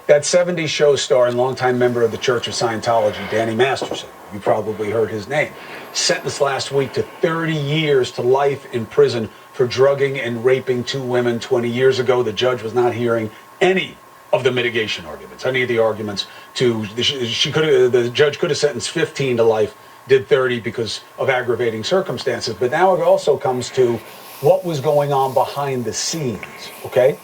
That 70's show star and longtime member of the Church of Scientology, Danny Masterson, you probably heard his name, sentenced last week to 30 years to life in prison for drugging and raping 2 women 20 years ago. The judge was not hearing any of the mitigation arguments, any of the arguments the judge could have sentenced 15 to life, did 30 because of aggravating circumstances. But now it also comes to what was going on behind the scenes, okay?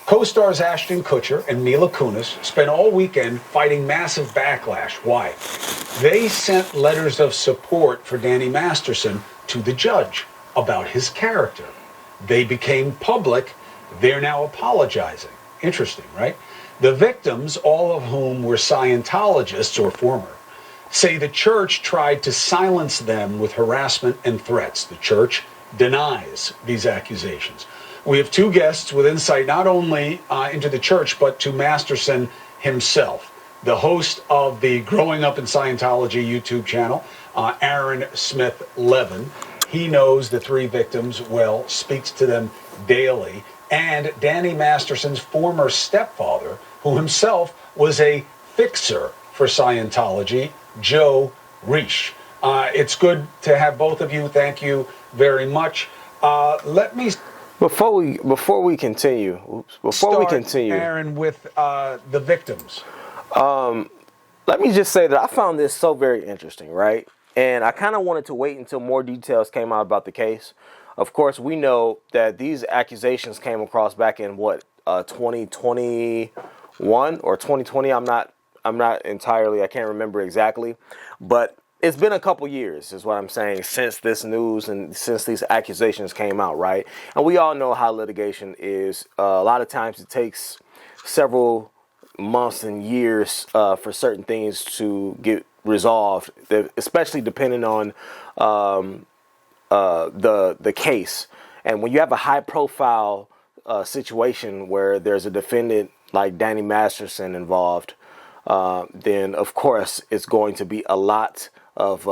Co-stars Ashton Kutcher and Mila Kunis spent all weekend fighting massive backlash. Why? They sent letters of support for Danny Masterson to the judge about his character. They became public. They're now apologizing. Interesting, right? The victims, all of whom were Scientologists or former, say the church tried to silence them with harassment and threats. The church denies these accusations. We have 2 guests with insight not only into the church, but to Masterson himself. The host of the Growing Up in Scientology YouTube channel, Aaron Smith-Levin. He knows the 3 victims well, speaks to them daily. And Danny Masterson's former stepfather, who himself was a fixer for Scientology, Joe Reish. It's good to have both of you. Thank you very much. Before we continue, Aaron, with the victims. Let me just say that I found this so very interesting, right? And I kind of wanted to wait until more details came out about the case. Of course, we know that these accusations came across back in 2021 or 2020. I'm not entirely. I can't remember exactly, but it's been a couple years, is what I'm saying, since this news and since these accusations came out, right? And we all know how litigation is. A lot of times it takes several months and years for certain things to get resolved, especially depending on the case. And when you have a high-profile situation where there's a defendant like Danny Masterson involved, then of course it's going to be a lot of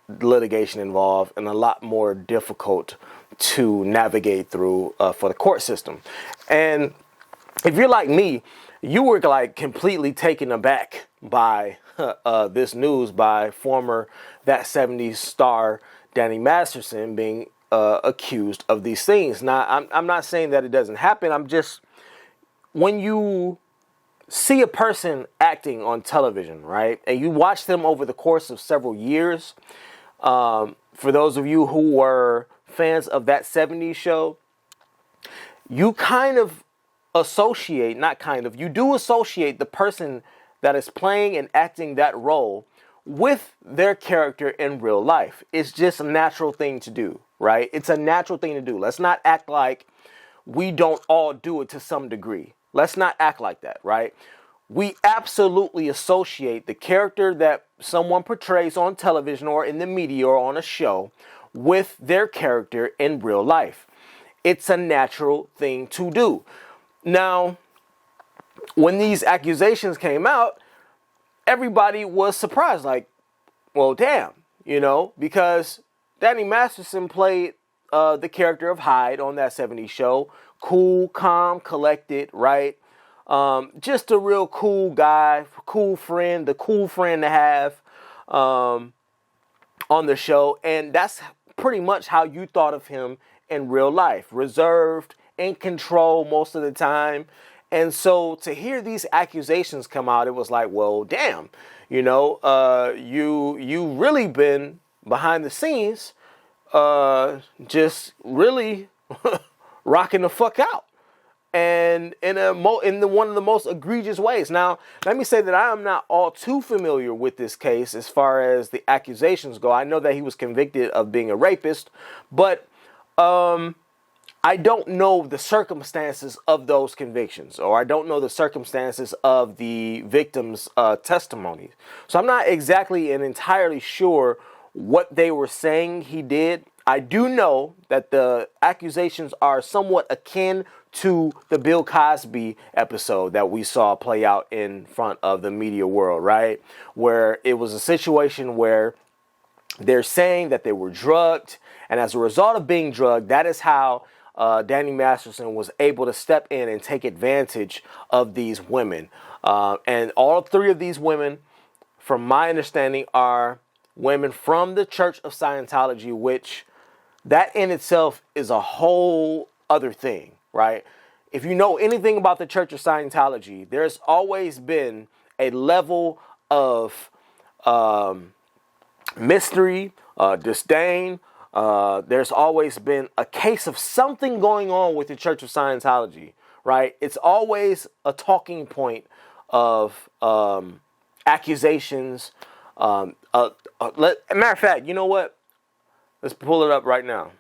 litigation involved and a lot more difficult to navigate through for the court system. And if you're like me, you were like completely taken aback by this news by former That 70's star Danny Masterson being accused of these things. Now, I'm not saying that it doesn't happen. I'm just, when you see a person acting on television, right, and you watch them over the course of several years, for those of you who were fans of That 70's show, you kind of associate, you do associate the person that is playing and acting that role with their character in real life. It's just a natural thing to do, right? It's a natural thing to do. Let's not act like we don't all do it to some degree. Let's not act like that, right? We absolutely associate the character that someone portrays on television or in the media or on a show with their character in real life. It's a natural thing to do. Now, when these accusations came out, everybody was surprised, like, well, damn, because Danny Masterson played the character of Hyde on That 70's show. Cool, calm, collected, right? Just a real cool guy, cool friend, the cool friend to have on the show. And that's pretty much how you thought of him in real life. Reserved, in control most of the time. And so to hear these accusations come out, it was like, well, damn, you really been behind the scenes, just really rocking the fuck out, and in one of the most egregious ways. Now, let me say that I am not all too familiar with this case as far as the accusations go. I know that he was convicted of being a rapist, but I don't know the circumstances of those convictions, or I don't know the circumstances of the victims' testimonies. So I'm not exactly and entirely sure what they were saying he did. I do know that the accusations are somewhat akin to the Bill Cosby episode that we saw play out in front of the media world, right? Where it was a situation where they're saying that they were drugged, and as a result of being drugged, that is how Danny Masterson was able to step in and take advantage of these women. And all three of these women, from my understanding, are women from the Church of Scientology, which that in itself is a whole other thing, right? If you know anything about the Church of Scientology, there's always been a level of mystery, disdain. There's always been a case of something going on with the Church of Scientology, right? It's always a talking point of accusations. Matter of fact, you know what? Let's pull it up right now.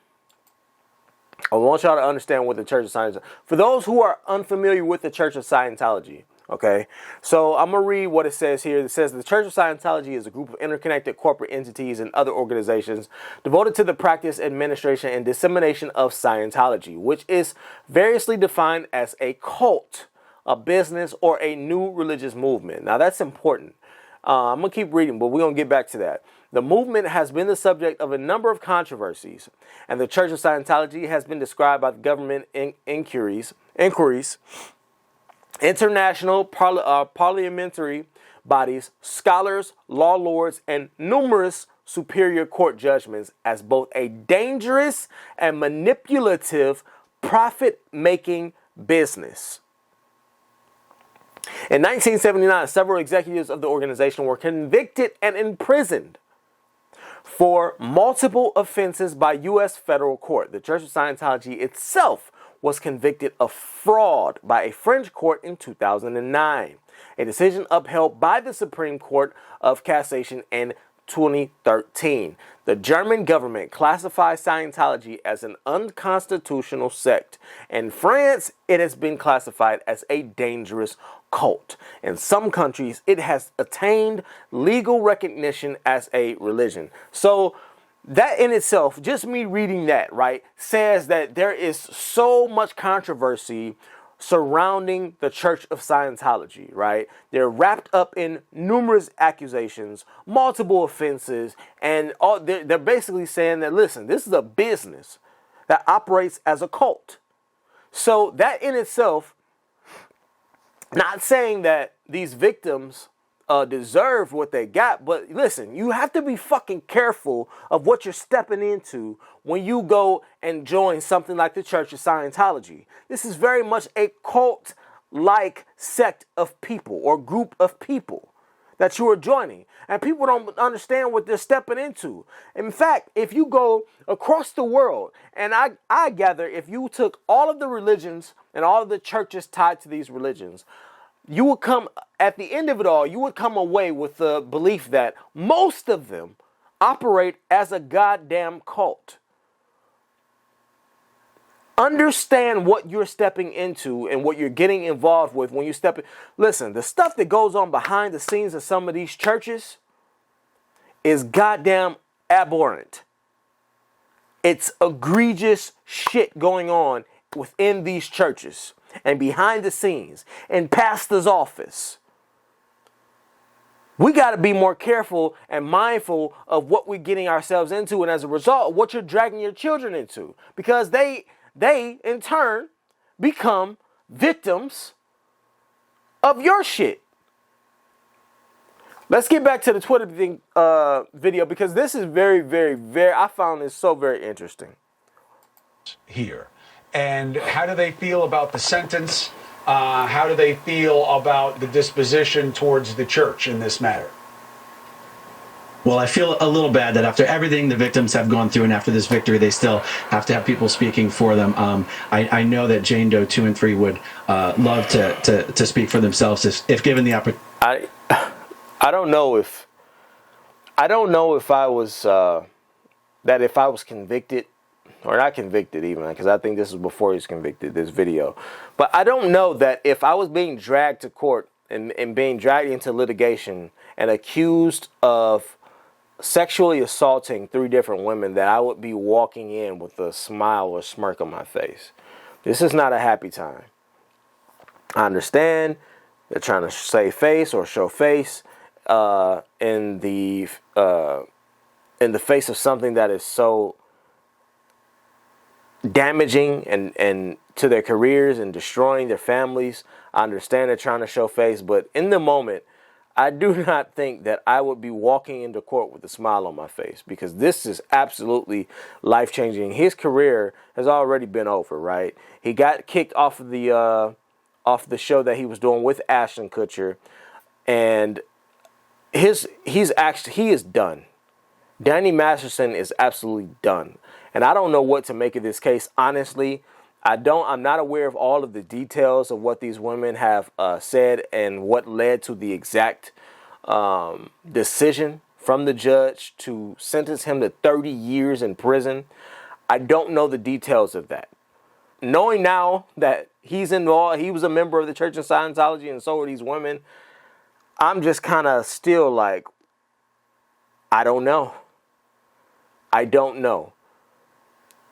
I want y'all to understand what the Church of Scientology. For those who are unfamiliar with the Church of Scientology, okay, so I'm going to read what it says here. It says the Church of Scientology is a group of interconnected corporate entities and other organizations devoted to the practice, administration, and dissemination of Scientology, which is variously defined as a cult, a business, or a new religious movement. Now, that's important. I'm going to keep reading, but we're going to get back to that. The movement has been the subject of a number of controversies, and the Church of Scientology has been described by the government inquiries, international parliamentary bodies, scholars, law lords, and numerous superior court judgments as both a dangerous and manipulative profit-making business. In 1979, several executives of the organization were convicted and imprisoned for multiple offenses by U.S. federal court. The Church of Scientology itself was convicted of fraud by a French court in 2009, a decision upheld by the Supreme Court of Cassation in 2013. The German government classifies Scientology as an unconstitutional sect. In France, it has been classified as a dangerous cult. In some countries, it has attained legal recognition as a religion. So that in itself, just me reading that, right, says that there is so much controversy surrounding the Church of Scientology, right? They're wrapped up in numerous accusations, multiple offenses, and they're basically saying that, listen, this is a business that operates as a cult. So that in itself, not saying that these victims deserve what they got, but listen, you have to be fucking careful of what you're stepping into when you go and join something like the Church of Scientology. This is very much a cult-like sect of people or group of people that you are joining. And people don't understand what they're stepping into. In fact, if you go across the world, and I gather if you took all of the religions and all of the churches tied to these religions, you would come, at the end of it all, you would come away with the belief that most of them operate as a goddamn cult. Understand what you're stepping into and what you're getting involved with when you step in. Listen, the stuff that goes on behind the scenes of some of these churches is goddamn abhorrent. It's egregious shit going on within these churches and behind the scenes in pastor's office. We got to be more careful and mindful of what we're getting ourselves into, and as a result, what you're dragging your children into, because they in turn become victims of your shit. Let's get back to the Twitter thing, video, because this is very, very, very, I found this so very interesting. Here. And how do they feel about the sentence? How do they feel about the disposition towards the church in this matter? Well, I feel a little bad that after everything the victims have gone through and after this victory, they still have to have people speaking for them. I know that Jane Doe 2 and 3 would love to speak for themselves if given the opportunity. I don't know if I was that if I was convicted, or not convicted even, because I think this is before he was convicted, this video. But I don't know that if I was being dragged to court and being dragged into litigation and accused of sexually assaulting 3 different women, that I would be walking in with a smile or smirk on my face. This is not a happy time. I understand they're trying to save face or show face in the face of something that is so damaging and to their careers and destroying their families. I understand they're trying to show face, but in the moment, I do not think that I would be walking into court with a smile on my face, because this is absolutely life-changing. His career has already been over, right? He got kicked off of the show that he was doing with Ashton Kutcher, and he is done. Danny Masterson is absolutely done. And I don't know what to make of this case, honestly. I'm not aware of all of the details of what these women have said and what led to the exact decision from the judge to sentence him to 30 years in prison. I don't know the details of that. Knowing now that he's involved, he was a member of the Church of Scientology, and so are these women, I'm just kind of still like, I don't know. I don't know.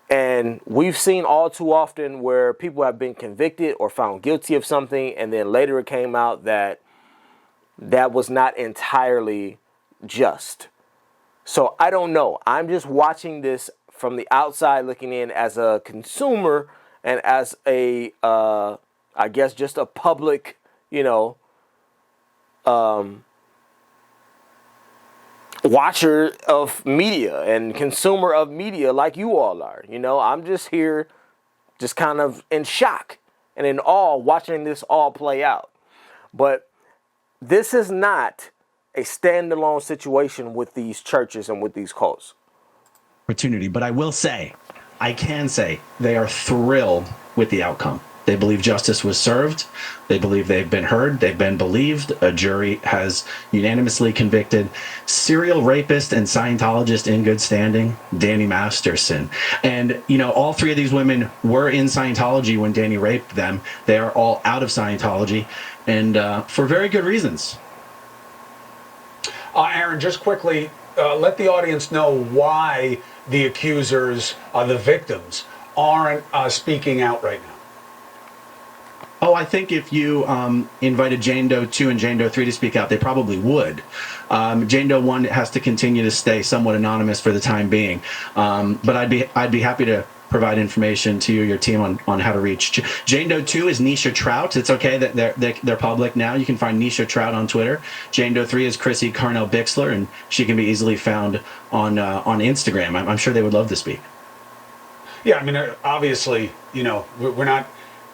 And we've seen all too often where people have been convicted or found guilty of something, and then later it came out that that was not entirely just. So I don't know. I'm just watching this from the outside looking in as a consumer and as a, I guess, just a public, watcher of media and consumer of media like you all are. I'm just here just kind of in shock and in awe watching this all play out. But this is not a standalone situation with these churches and with these cults. Opportunity, but I can say they are thrilled with the outcome. They believe justice was served. They believe they've been heard. They've been believed. A jury has unanimously convicted serial rapist and Scientologist in good standing, Danny Masterson. And, all three of these women were in Scientology when Danny raped them. They are all out of Scientology, and for very good reasons. Aaron, just quickly, let the audience know why the accusers, the victims, aren't speaking out right now. Oh, I think if you invited Jane Doe 2 and Jane Doe 3 to speak out, they probably would. Jane Doe 1 has to continue to stay somewhat anonymous for the time being. But I'd be happy to provide information to you, your team, on how to reach. Jane Doe 2 is Nisha Trout. It's okay that they're public now. You can find Nisha Trout on Twitter. Jane Doe 3 is Chrissy Carnell Bixler, and she can be easily found on Instagram. I'm sure they would love to speak. Yeah, I mean, obviously, we're not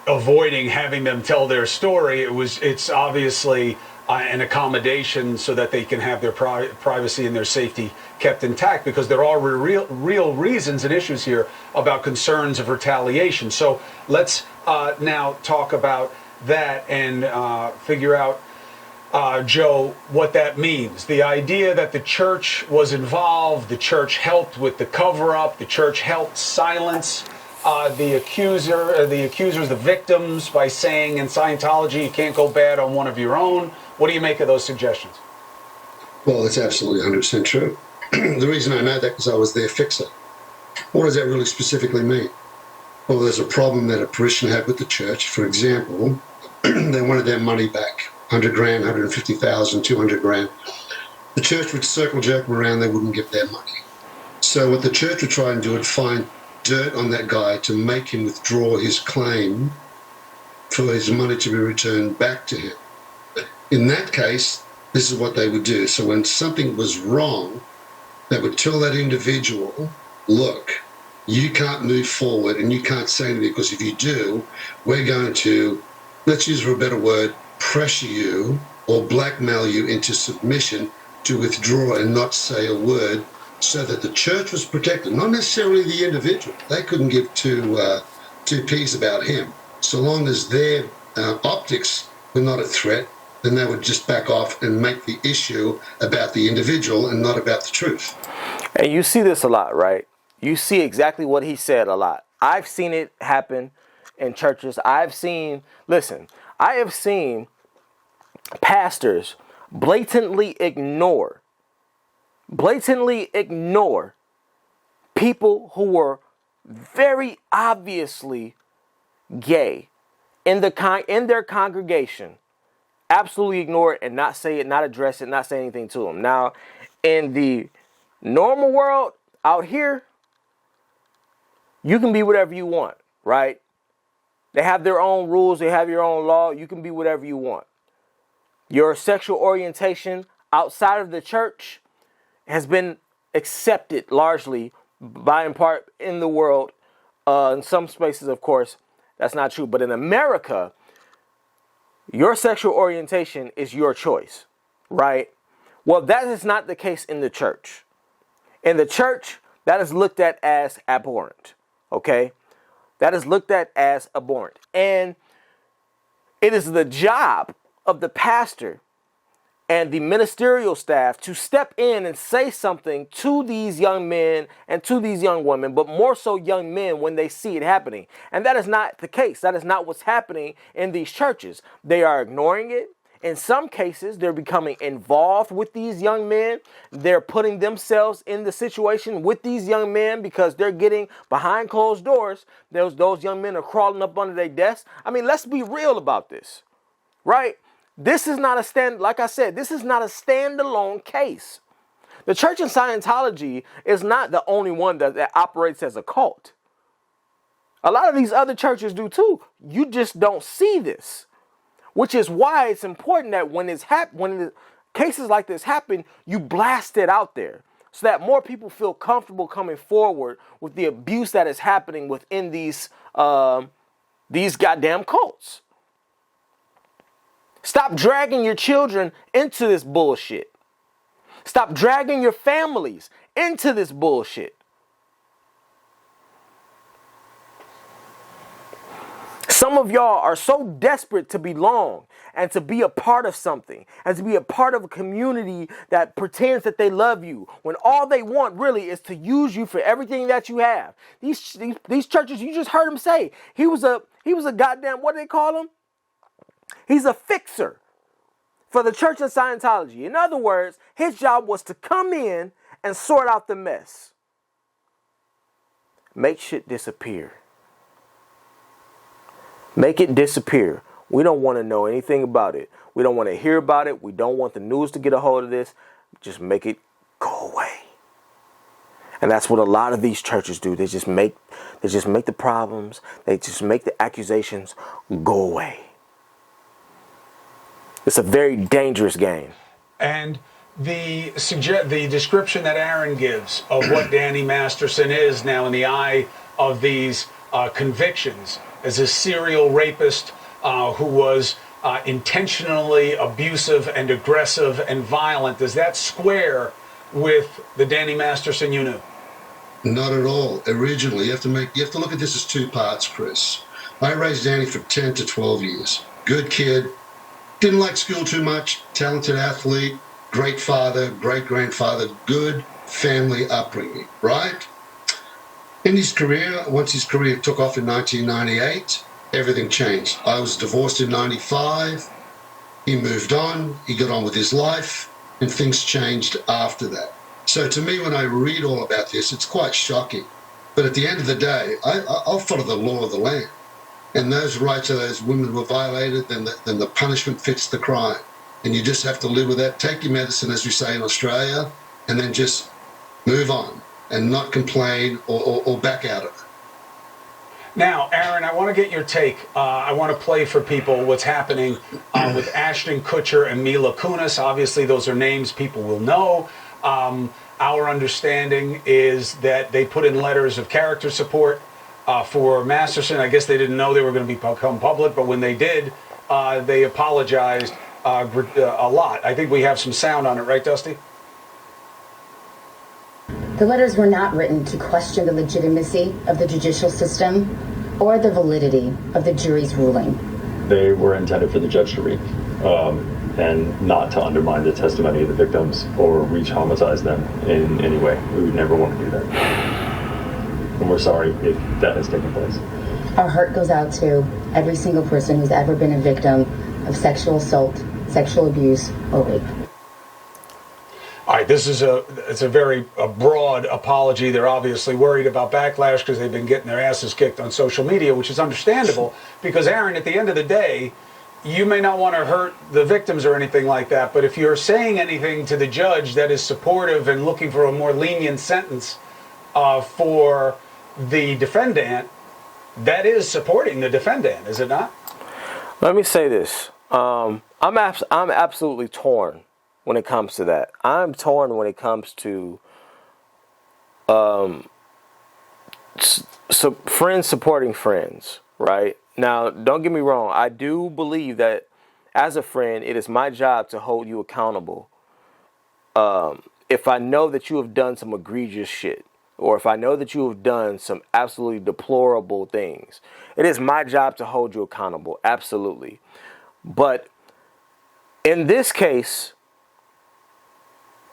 avoiding having them tell their story. It's obviously an accommodation so that they can have their privacy and their safety kept intact, because there are real reasons and issues here about concerns of retaliation. So let's now talk about that and figure out, Joe, what that means. The idea that the church was involved, the church helped with the cover-up, the church helped silence the accusers, the victims, by saying in Scientology you can't go bad on one of your own. What do you make of those suggestions? Well, it's absolutely 100% true. The reason I know that is I was their fixer. What does that really specifically mean? Well, there's a problem that a parishioner had with the church. For example, they wanted their money back, 100 grand, 150,000, 200 grand. The church would circle jerk them around, they wouldn't give their money. So what the church would try and do would find dirt on that guy to make him withdraw his claim for his money to be returned back to him. In that case, this is what they would do. So when something was wrong, they would tell that individual, look, you can't move forward and you can't say anything, because if you do, we're going to, let's use for a better word, pressure you or blackmail you into submission to withdraw and not say a word, so that the church was protected, not necessarily the individual. They couldn't give two peas about him. So long as their optics were not a threat, then they would just back off and make the issue about the individual and not about the truth. And you see this a lot, right? You see exactly what he said a lot. I've seen it happen in churches. I have seen pastors blatantly ignore people who were very obviously gay in their congregation. Absolutely ignore it and not say it, not address it, not say anything to them. Now, in the normal world out here, You can be whatever you want, right? They have their own rules. They have your own law. You can be whatever you want. Your sexual orientation outside of the church has been accepted largely by and part in the world. In some spaces, of course, that's not true. But in America, your sexual orientation is your choice, right? Well, that is not the case in the church. In the church, that is looked at as abhorrent, okay? That is looked at as abhorrent. And it is the job of the pastor and the ministerial staff to step in and say something to these young men and to these young women, but more so young men when they see it happening. And that is not the case. That is not what's happening in these churches. They are ignoring it. In some cases, they're becoming involved with these young men. They're putting themselves in the situation with these young men because they're getting behind closed doors. Those young men are crawling up under their desks. I mean, let's be real about this, right? This is not like I said, this is not a standalone case. The church in Scientology is not the only one that operates as a cult. A lot of these other churches do too. You just don't see this. Which is why it's important that when cases like this happen, you blast it out there so that more people feel comfortable coming forward with the abuse that is happening within these goddamn cults. Stop dragging your children into this bullshit. Stop dragging your families into this bullshit. Some of y'all are so desperate to belong and to be a part of something and to be a part of a community that pretends that they love you when all they want really is to use you for everything that you have. These churches, you just heard him say, he was a goddamn, what do they call him? He's a fixer for the church of Scientology. In other words, his job was to come in and sort out the mess. Make shit disappear. Make it disappear. We don't want to know anything about it. We don't want to hear about it. We don't want the news to get a hold of this. Just make it go away. And that's what a lot of these churches do. They just make the problems, they just make the accusations go away. It's a very dangerous game. And the description that Aaron gives of what Danny Masterson is now in the eye of these convictions as a serial rapist who was intentionally abusive and aggressive and violent, does that square with the Danny Masterson you knew? Not at all. Originally, you have to look at this as two parts, Chris. I raised Danny for 10 to 12 years. Good kid, didn't like school too much, talented athlete, great father, great grandfather, good family upbringing, right? In his career, once his career took off in 1998, everything changed. I was divorced in 95. He moved on. He got on with his life, and things changed after that. So to me, when I read all about this, it's quite shocking. But at the end of the day, I'll follow the law of the land. And those rights of those women were violated, then the punishment fits the crime. And you just have to live with that. Take your medicine, as we say in Australia, and then just move on and not complain or back out of it. Now, Aaron, I want to get your take. I want to play for people what's happening with Ashton Kutcher and Mila Kunis. Obviously, those are names people will know. Our understanding is that they put in letters of character support for Masterson. I guess they didn't know they were going to become public, but when they did, they apologized a lot. I think we have some sound on it, right, Dusty? The letters were not written to question the legitimacy of the judicial system or the validity of the jury's ruling. They were intended for the judge to read, and not to undermine the testimony of the victims or re-traumatize them in any way. We would never want to do that. And we're sorry if that has taken place. Our heart goes out to every single person who's ever been a victim of sexual assault, sexual abuse, or rape. All right, this is a very broad apology. They're obviously worried about backlash because they've been getting their asses kicked on social media, which is understandable because, Aaron, at the end of the day, you may not want to hurt the victims or anything like that, but if you're saying anything to the judge that is supportive and looking for a more lenient sentence for the defendant, that is supporting the defendant, is it not? Let me say this. I'm absolutely torn when it comes to that. I'm torn when it comes to friends supporting friends, right? Now, don't get me wrong. I do believe that as a friend, it is my job to hold you accountable. If I know that you have done some egregious shit, or if I know that you have done some absolutely deplorable things, it is my job to hold you accountable. Absolutely. But in this case,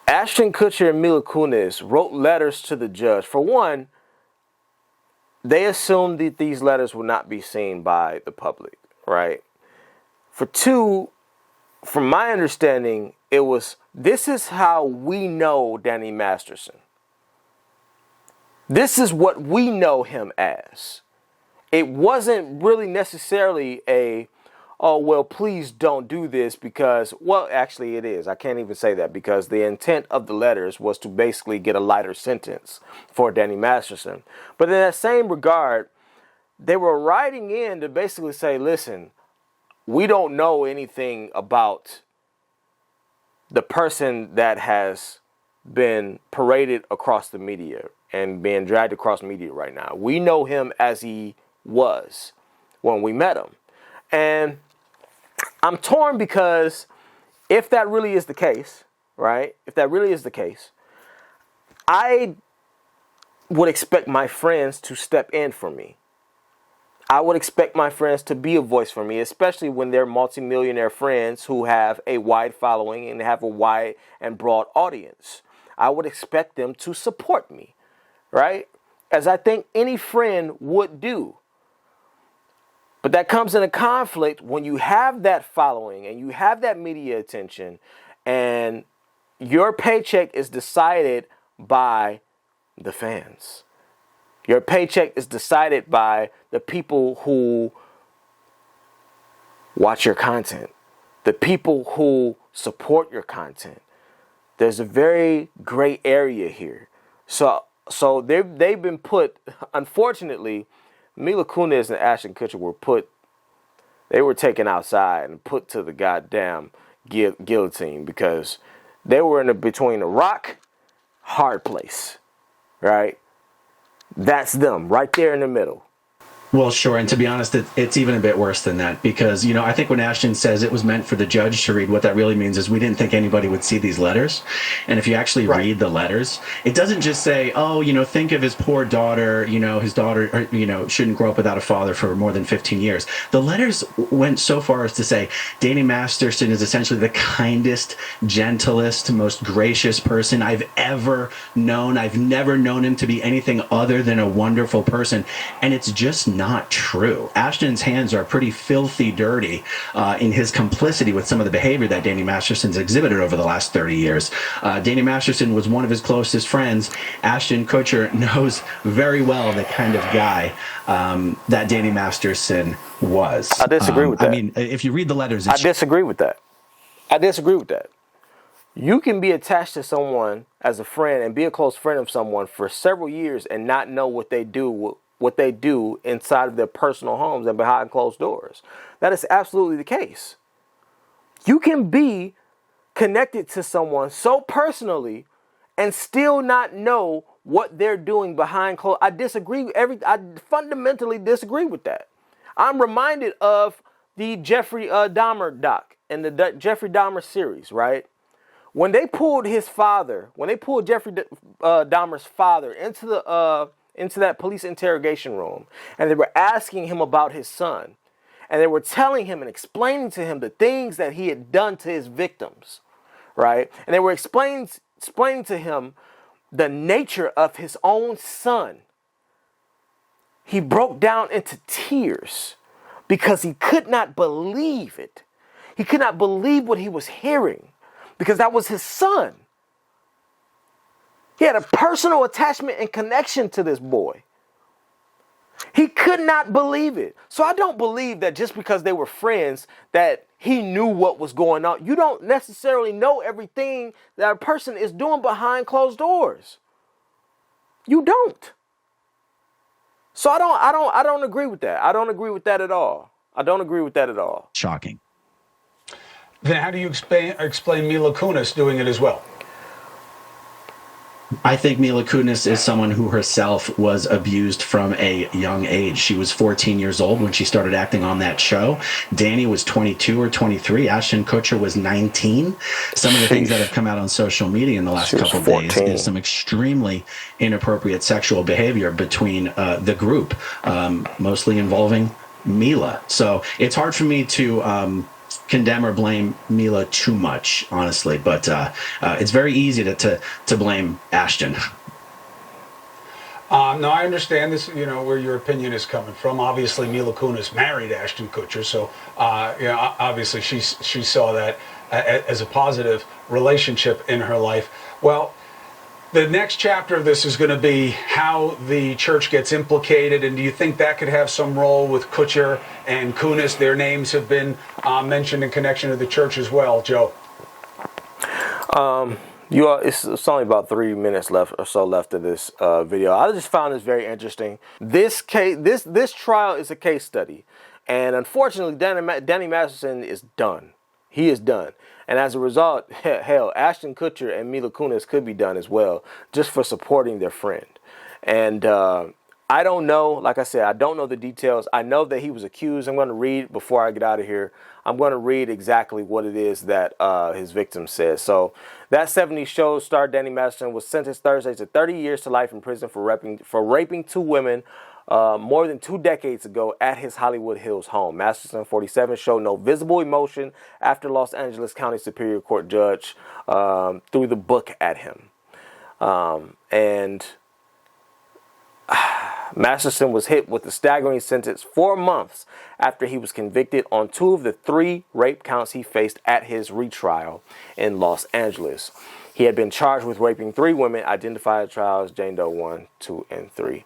Ashton Kutcher and Mila Kunis wrote letters to the judge. For one, they assumed that these letters would not be seen by the public, right? For two, from my understanding, it was, this is how we know Danny Masterson. This is what we know him as. It wasn't really necessarily a, oh, well, please don't do this because, well, actually it is. I can't even say that because the intent of the letters was to basically get a lighter sentence for Danny Masterson. But in that same regard, they were writing in to basically say, listen, we don't know anything about the person that has been paraded across the media and being dragged across media right now. We know him as he was when we met him. And I'm torn because if that really is the case, right? If that really is the case, I would expect my friends to step in for me. I would expect my friends to be a voice for me, especially when they're multimillionaire friends who have a wide following and have a wide and broad audience. I would expect them to support me, right? As I think any friend would do. But that comes in a conflict when you have that following and you have that media attention and your paycheck is decided by the fans. Your paycheck is decided by the people who watch your content, the people who support your content. There's a very gray area here. So they've been put, unfortunately, Mila Kunis and Ashton Kutcher they were taken outside and put to the goddamn guillotine because they were between a rock, hard place, right? That's them right there in the middle. Well, sure. And to be honest, it's even a bit worse than that because, I think when Ashton says it was meant for the judge to read, what that really means is we didn't think anybody would see these letters. And if you actually read the letters, it doesn't just say, oh, think of his poor daughter, his daughter, shouldn't grow up without a father for more than 15 years. The letters went so far as to say Danny Masterson is essentially the kindest, gentlest, most gracious person I've ever known. I've never known him to be anything other than a wonderful person. And it's just not true. Ashton's hands are pretty filthy dirty in his complicity with some of the behavior that Danny Masterson's exhibited over the last 30 years. Danny Masterson was one of his closest friends. Ashton Kutcher knows very well the kind of guy that Danny Masterson was. I disagree with that. I mean, if you read the letters... I disagree with that. You can be attached to someone as a friend and be a close friend of someone for several years and not know what they do inside of their personal homes and behind closed doors. That is absolutely the case. You can be connected to someone so personally and still not know what they're doing behind closed. I fundamentally disagree with that. I'm reminded of the Jeffrey Dahmer doc and the Jeffrey Dahmer series, right? When they pulled Jeffrey Dahmer's father into that police interrogation room, and they were asking him about his son, and they were telling him and explaining to him the things that he had done to his victims, right? And they were explaining to him the nature of his own son. He broke down into tears because he could not believe it. He could not believe what he was hearing because that was his son. He had a personal attachment and connection to this boy. He could not believe it. So I don't believe that just because they were friends that he knew what was going on. You don't necessarily know everything that a person is doing behind closed doors. You don't. So I don't agree with that. I don't agree with that at all. I don't agree with that at all. Shocking. Then how do you explain Mila Kunis doing it as well? I think Mila Kunis is someone who herself was abused from a young age. She was 14 years old when she started acting on that show. Danny was 22 or 23. Ashton Kutcher was 19. Some of the things that have come out on social media in the last couple of days is some extremely inappropriate sexual behavior between the group, mostly involving Mila. So it's hard for me to condemn or blame Mila too much, honestly, but it's very easy to blame Ashton. No, I understand this, where your opinion is coming from. Obviously, Mila Kunis married Ashton Kutcher, so obviously she saw that as a positive relationship in her life. Well, the next chapter of this is going to be how the church gets implicated, and do you think that could have some role with Kutcher and Kunis? Their names have been mentioned in connection to the church as well, Joe. It's only about 3 minutes left of this video. I just found this very interesting. This trial is a case study, and unfortunately, Danny Masterson is done. He is done. And as a result, hell, Ashton Kutcher and Mila Kunis could be done as well, just for supporting their friend. And I don't know, like I said, I don't know the details. I know that he was accused. I'm going to read, before I get out of here, I'm going to read exactly what it is that his victim says. So that 70's show star Danny Masterson was sentenced Thursday to 30 years to life in prison for raping 2 women more than 2 decades ago at his Hollywood Hills home. Masterson, 47, showed no visible emotion after Los Angeles County Superior Court judge threw the book at him. And Masterson was hit with a staggering sentence 4 months after he was convicted on 2 of the 3 rape counts he faced at his retrial in Los Angeles. He had been charged with raping 3 women, identified at trial as Jane Doe 1, 2, and 3.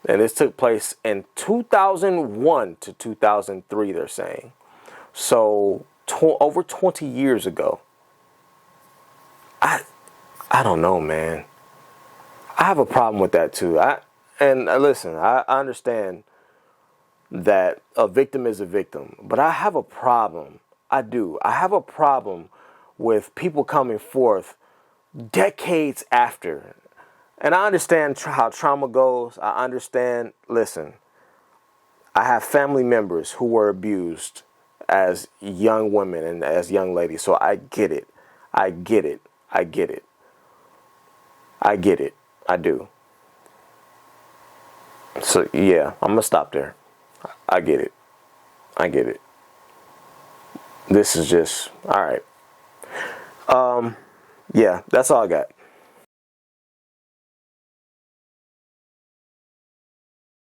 And this took place in 2001 to 2003, they're saying. So over 20 years ago. I don't know, man. I have a problem with that too. Listen, I understand that a victim is a victim, but I have a problem. I do. I have a problem with people coming forth decades after. And I understand how trauma goes. I understand. Listen, I have family members who were abused as young women and as young ladies. So I get it. I get it. I get it. I get it. I do. So, yeah, I'm going to stop there. I get it. I get it. This is just, all right. Yeah, that's all I got.